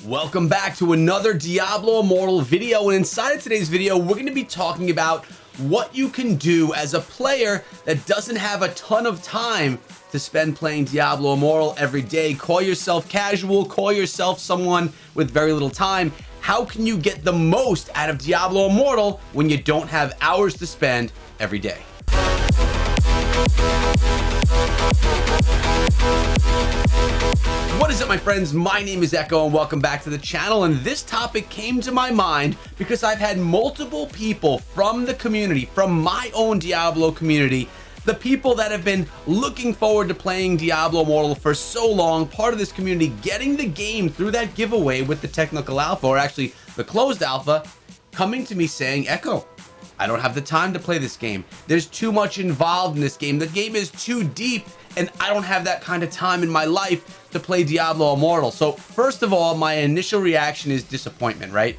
Welcome back to another Diablo Immortal video, and inside of today's video we're going to be talking about what you can do as a player that doesn't have a ton of time to spend playing Diablo Immortal every day. Call yourself casual, call yourself someone with very little time. How can you get the most out of Diablo Immortal when you don't have hours to spend every day? What is up, my friends? My name is Echo and welcome back to the channel. And this topic came to my mind because I've had multiple people from the community, from my own Diablo community, the people that have been looking forward to playing Diablo Immortal for so long, part of this community, getting the game through that giveaway with the technical alpha, or actually the closed alpha, coming to me saying, Echo, I don't have the time to play this game. There's too much involved in this game. The game is too deep and I don't have that kind of time in my life to play Diablo Immortal. So first of all, my initial reaction is disappointment, right?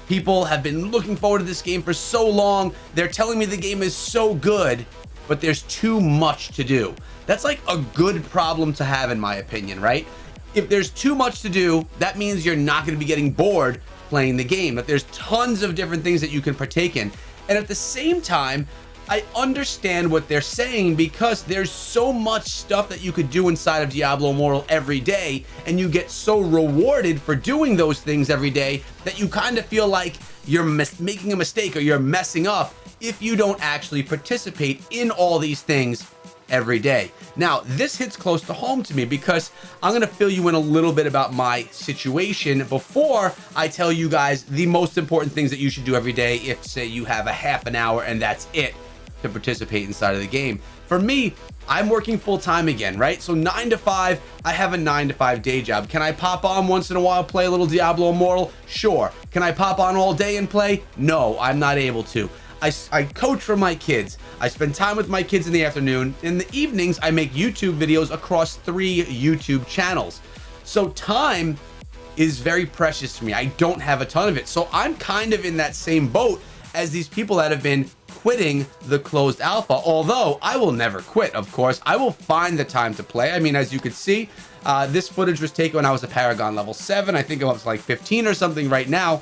People have been looking forward to this game for so long. They're telling me the game is so good, but there's too much to do. That's like a good problem to have, in my opinion, right? If there's too much to do, that means you're not going to be getting bored playing the game, that there's tons of different things that you can partake in. And at the same time, I understand what they're saying because there's so much stuff that you could do inside of Diablo Immortal every day, and you get so rewarded for doing those things every day that you kind of feel like you're making a mistake or you're messing up if you don't actually participate in all these things every day. Now, this hits close to home to me because I'm going to fill you in a little bit about my situation before I tell you guys the most important things that you should do every day if, say, you have a half an hour and that's it to participate inside of the game. For me, I'm working full-time again, right? So 9 to 5, I have a 9 to 5 day job. Can I pop on once in a while, play a little Diablo Immortal? Sure. Can I pop on all day and play? No, I'm not able to. I coach for my kids. I spend time with my kids in the afternoon. In the evenings, I make YouTube videos across 3 YouTube channels. So time is very precious to me. I don't have a ton of it. So I'm kind of in that same boat as these people that have been quitting the closed alpha, although I will never quit, of course. I will find the time to play. I mean, as you can see, this footage was taken when I was a Paragon level 7. I think I'm up to like 15 or something right now.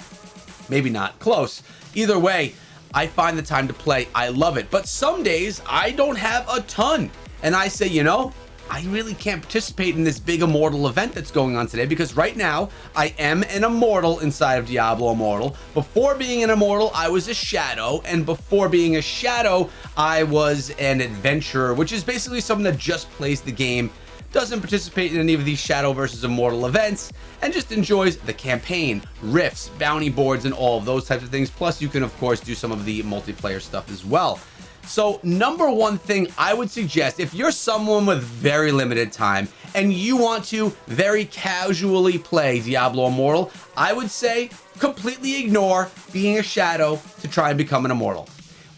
Maybe not, close. Either way, I find the time to play. I love it. But some days I don't have a ton. And I say, you know, I really can't participate in this big Immortal event that's going on today because right now I am an Immortal inside of Diablo Immortal. Before being an Immortal, I was a Shadow. And before being a Shadow, I was an Adventurer, which is basically someone that just plays the game, doesn't participate in any of these Shadow versus Immortal events, and just enjoys the campaign, rifts, bounty boards, and all of those types of things. Plus, you can, of course, do some of the multiplayer stuff as well. So, number one thing I would suggest, if you're someone with very limited time and you want to very casually play Diablo Immortal, I would say completely ignore being a Shadow to try and become an Immortal.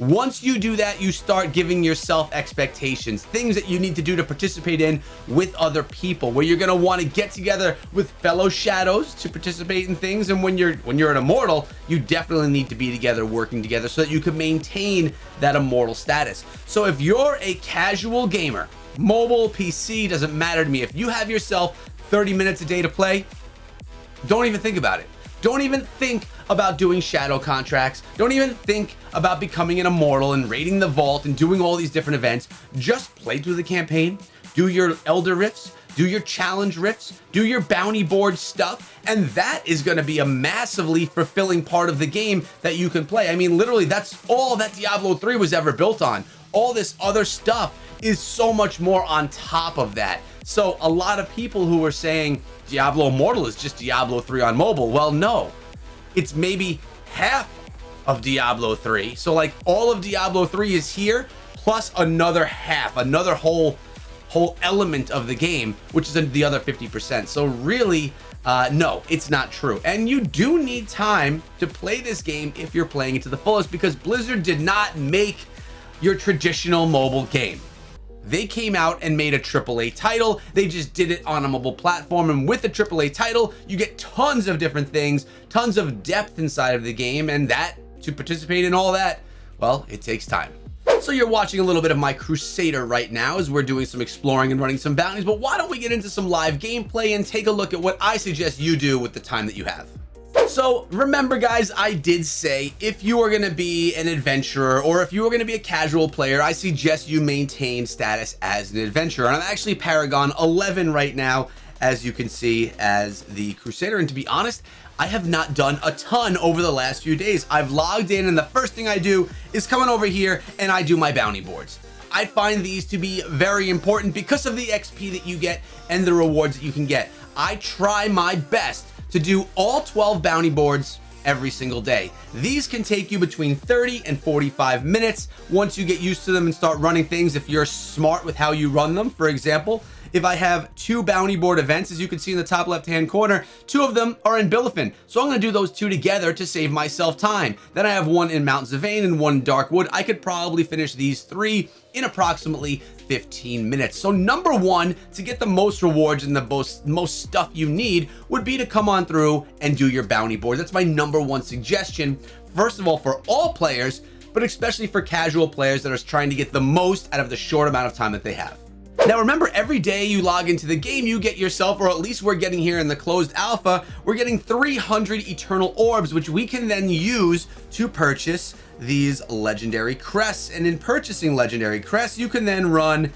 Once you do that, you start giving yourself expectations, things that you need to do to participate in with other people, where you're going to want to get together with fellow Shadows to participate in things. And when you're an Immortal, you definitely need to be together, working together, so that you can maintain that Immortal status. So if you're a casual gamer, mobile, PC, doesn't matter to me. If you have yourself 30 minutes a day to play, don't even think about it. Don't even think about doing Shadow contracts. Don't even think about becoming an Immortal and raiding the vault and doing all these different events. Just play through the campaign, do your Elder Rifts, do your challenge rifts, do your bounty board stuff, and that is going to be a massively fulfilling part of the game that you can play. I mean, literally, that's all that Diablo 3 was ever built on. All this other stuff is so much more on top of that. So a lot of people who are saying Diablo Immortal is just Diablo 3 on mobile, well, no. It's maybe half of Diablo 3. So like all of Diablo 3 is here, plus another half, another whole element of the game, which is the other 50%. So really, no, it's not true. And you do need time to play this game if you're playing it to the fullest, because Blizzard did not make your traditional mobile game. They came out and made a AAA title. They just did it on a mobile platform. And with the AAA title, you get tons of different things, tons of depth inside of the game. And that, to participate in all that, well, it takes time. So you're watching a little bit of my Crusader right now as we're doing some exploring and running some bounties, but why don't we get into some live gameplay and take a look at what I suggest you do with the time that you have. So remember guys, I did say if you are going to be an adventurer or if you are going to be a casual player, I suggest you maintain status as an adventurer. And I'm actually Paragon 11 right now, as you can see, as the Crusader. And to be honest, I have not done a ton over the last few days. I've logged in and the first thing I do is come on over here and I do my bounty boards. I find these to be very important because of the XP that you get and the rewards that you can get. I try my best to do all 12 bounty boards every single day. These can take you between 30 and 45 minutes once you get used to them and start running things. If you're smart with how you run them, for example, if I have 2 bounty board events, as you can see in the top left hand corner, 2 of them are in Billifin. So I'm going to do those 2 together to save myself time. Then I have 1 in Mount Zevane and 1 in Darkwood. I could probably finish these 3 in approximately 15 minutes. So number 1, to get the most rewards and the most stuff you need, would be to come on through and do your bounty board. That's my number 1 suggestion. First of all, for all players, but especially for casual players that are trying to get the most out of the short amount of time that they have. Now remember, every day you log into the game, you get yourself, or at least we're getting here in the closed alpha, we're getting 300 eternal orbs, which we can then use to purchase these legendary crests. And in purchasing legendary crests, you can then run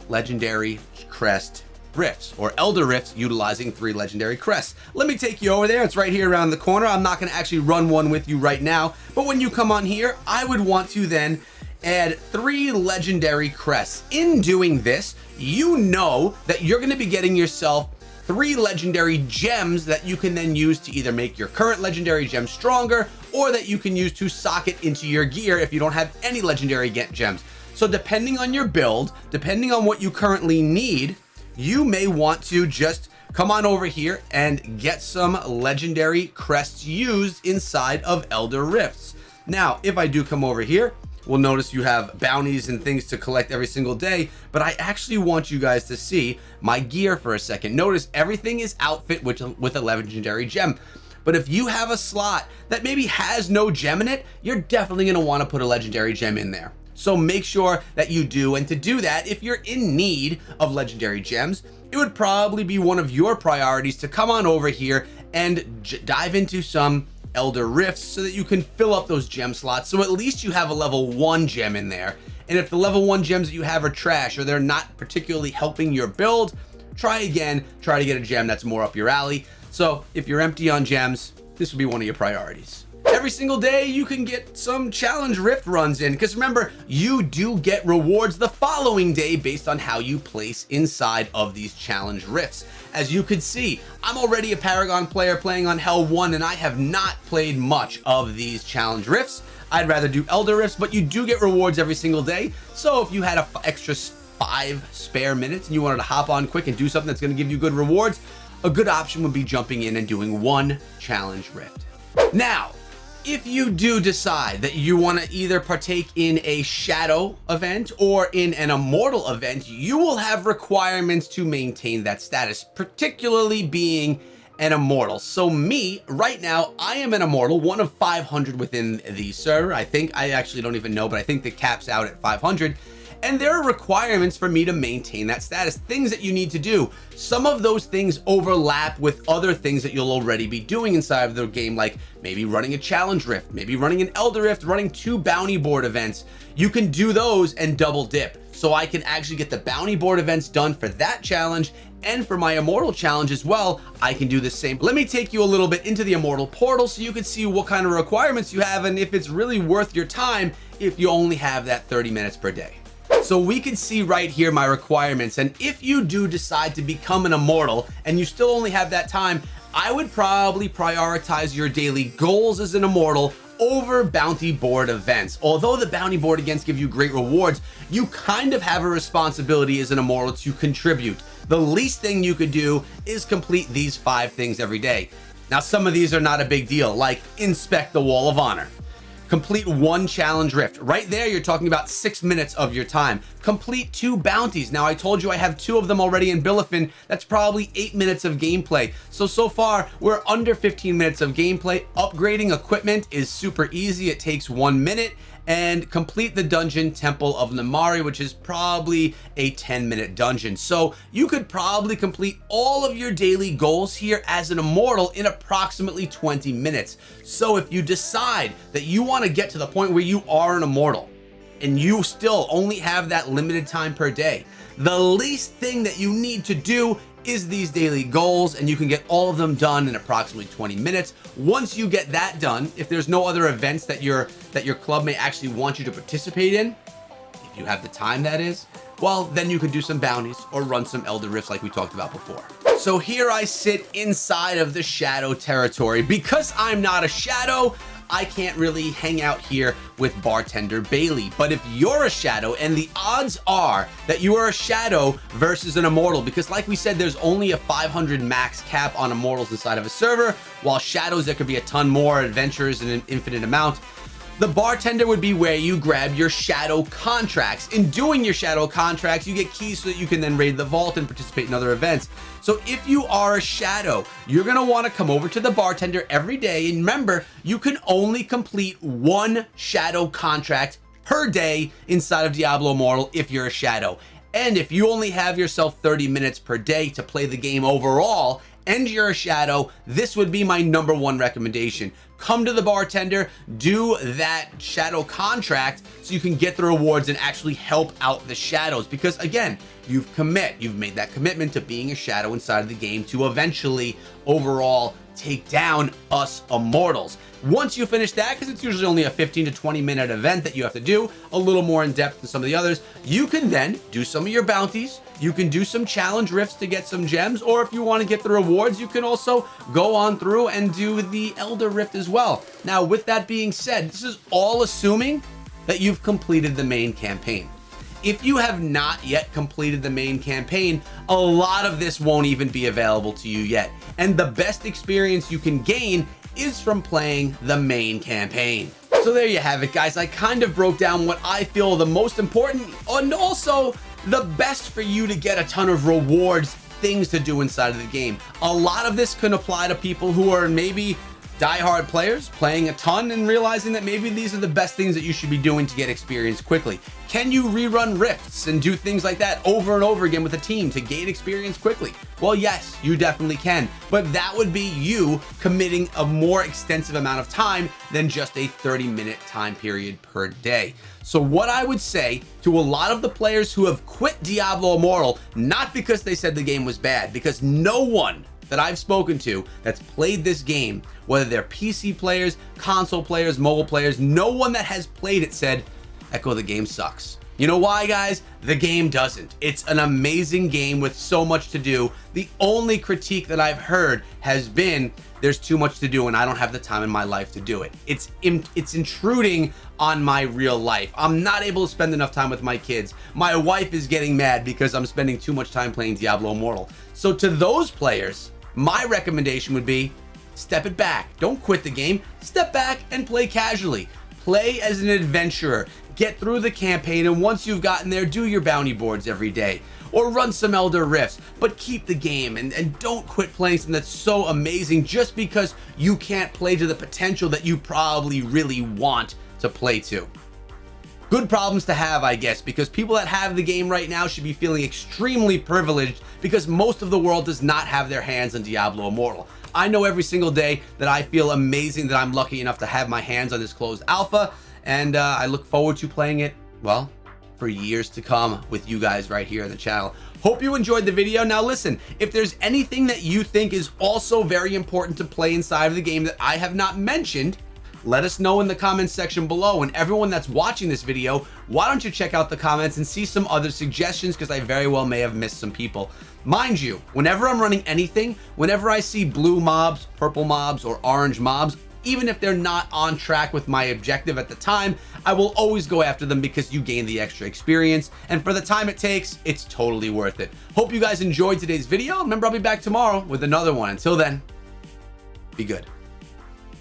legendary crest rifts or elder rifts utilizing 3 legendary crests. Let me take you over there. It's right here around the corner. I'm not going to actually run one with you right now, but when you come on here, I would want to then add 3 legendary crests. In doing this, you know that you're going to be getting yourself 3 legendary gems that you can then use to either make your current legendary gem stronger, or that you can use to sock it into your gear if you don't have any legendary gems. So depending on your build, depending on what you currently need, you may want to just come on over here and get some legendary crests used inside of Elder Rifts. Now, if I do come over here, we'll notice you have bounties and things to collect every single day, but I actually want you guys to see my gear for a second. Notice everything is outfit with a legendary gem. But if you have a slot that maybe has no gem in it, you're definitely going to want to put a legendary gem in there. So make sure that you do. And to do that, if you're in need of legendary gems, it would probably be one of your priorities to come on over here and dive into some Elder Rifts so that you can fill up those gem slots. So at least you have a level 1 gem in there. And if the level 1 gems that you have are trash or they're not particularly helping your build, try again, try to get a gem that's more up your alley. So if you're empty on gems, this would be one of your priorities. Every single day you can get some challenge rift runs in, because remember, you do get rewards the following day based on how you place inside of these challenge rifts. As you could see, I'm already a Paragon player playing on Hell 1, and I have not played much of these challenge rifts. I'd rather do Elder Rifts, but you do get rewards every single day. So if you had an extra 5 spare minutes and you wanted to hop on quick and do something that's going to give you good rewards, a good option would be jumping in and doing 1 challenge rift. Now, if you do decide that you want to either partake in a shadow event or in an immortal event, you will have requirements to maintain that status, particularly being an immortal. So me, right now, I am an immortal, 1 of 500 within the server. I actually don't even know, but I think the cap's out at 500. And there are requirements for me to maintain that status, things that you need to do. Some of those things overlap with other things that you'll already be doing inside of the game, like maybe running a challenge rift, maybe running an elder rift, running 2 bounty board events. You can do those and double dip. So I can actually get the bounty board events done for that challenge, and for my immortal challenge as well, I can do the same. Let me take you a little bit into the immortal portal so you can see what kind of requirements you have and if it's really worth your time if you only have that 30 minutes per day. So we can see right here my requirements, and if you do decide to become an immortal and you still only have that time, I would probably prioritize your daily goals as an immortal over bounty board events. Although the bounty board events give you great rewards, you kind of have a responsibility as an immortal to contribute. The least thing you could do is complete these 5 things every day. Now, some of these are not a big deal, like inspect the Wall of Honor. Complete 1 challenge rift. Right there, you're talking about 6 minutes of your time. Complete 2 bounties. Now, I told you I have 2 of them already in Billifin. That's probably 8 minutes of gameplay. So far, we're under 15 minutes of gameplay. Upgrading equipment is super easy. It takes 1 minute. and complete the dungeon Temple of Namari, which is probably a 10-minute dungeon. So you could probably complete all of your daily goals here as an immortal in approximately 20 minutes. So if you decide that you want to get to the point where you are an immortal and you still only have that limited time per day, the least thing that you need to do is these daily goals, and you can get all of them done in approximately 20 minutes. Once you get that done, if there's no other events that your club may actually want you to participate in, if you have the time that is, well, then you could do some bounties or run some Elder Rifts like we talked about before. So here I sit inside of the Shadow territory. Because I'm not a Shadow, I can't really hang out here with Bartender Bailey. But if you're a Shadow, and the odds are that you are a Shadow versus an Immortal, because like we said, there's only a 500 max cap on Immortals inside of a server, while Shadows, there could be a ton more, adventurers in an infinite amount. The Bartender would be where you grab your Shadow contracts. In doing your Shadow contracts, you get keys so that you can then raid the vault and participate in other events. So if you are a Shadow, you're gonna wanna come over to the Bartender every day. And remember, you can only complete one Shadow contract per day inside of Diablo Immortal if you're a Shadow. And if you only have yourself 30 minutes per day to play the game overall, and you're a Shadow, this would be my #1 recommendation. Come to the Bartender, do that Shadow contract so you can get the rewards and actually help out the Shadows. Because again, you've made that commitment to being a Shadow inside of the game to eventually overall take down us Immortals. Once you finish that, because it's usually only a 15 to 20 minute event that you have to do, a little more in depth than some of the others, you can then do some of your bounties. You can do some challenge rifts to get some gems, or if you want to get the rewards, you can also go on through and do the Elder Rift as well. Now, with that being said, this is all assuming that you've completed the main campaign. If you have not yet completed the main campaign, a lot of this won't even be available to you yet. And the best experience you can gain is from playing the main campaign. So there you have it, guys. I kind of broke down what I feel the most important and also the best for you to get a ton of rewards, things to do inside of the game. A lot of this can apply to people who are maybe diehard players playing a ton and realizing that maybe these are the best things that you should be doing to get experience quickly. Can you rerun rifts and do things like that over and over again with a team to gain experience quickly? Well, yes, you definitely can, but that would be you committing a more extensive amount of time than just a 30-minute time period per day. So what I would say to a lot of the players who have quit Diablo Immortal, not because they said the game was bad, because no one that I've spoken to that's played this game, whether they're PC players, console players, mobile players, no one that has played it said, Echo, the game sucks. You know why, guys? The game doesn't. It's an amazing game with so much to do. The only critique that I've heard has been there's too much to do and I don't have the time in my life to do it. It's intruding on my real life. I'm not able to spend enough time with my kids. My wife is getting mad because I'm spending too much time playing Diablo Immortal. So to those players, my recommendation would be step it back. Don't quit the game. Step back and play casually. Play as an adventurer. Get through the campaign, and once you've gotten there, do your bounty boards every day. Or run some Elder Rifts, but keep the game and don't quit playing something that's so amazing just because you can't play to the potential that you probably really want to play to. Good problems to have, I guess, because people that have the game right now should be feeling extremely privileged because most of the world does not have their hands on Diablo Immortal. I know every single day that I feel amazing that I'm lucky enough to have my hands on this closed alpha, and I look forward to playing it, well, for years to come with you guys right here on the channel. Hope you enjoyed the video. Now listen, if there's anything that you think is also very important to play inside of the game that I have not mentioned, let us know in the comments section below. And everyone that's watching this video, why don't you check out the comments and see some other suggestions, because I very well may have missed some people. Mind you, whenever I'm running anything, whenever I see blue mobs, purple mobs, or orange mobs, even if they're not on track with my objective at the time, I will always go after them because you gain the extra experience, and for the time it takes, it's totally worth it. Hope you guys enjoyed today's video. Remember, I'll be back tomorrow with another one. Until then, be good.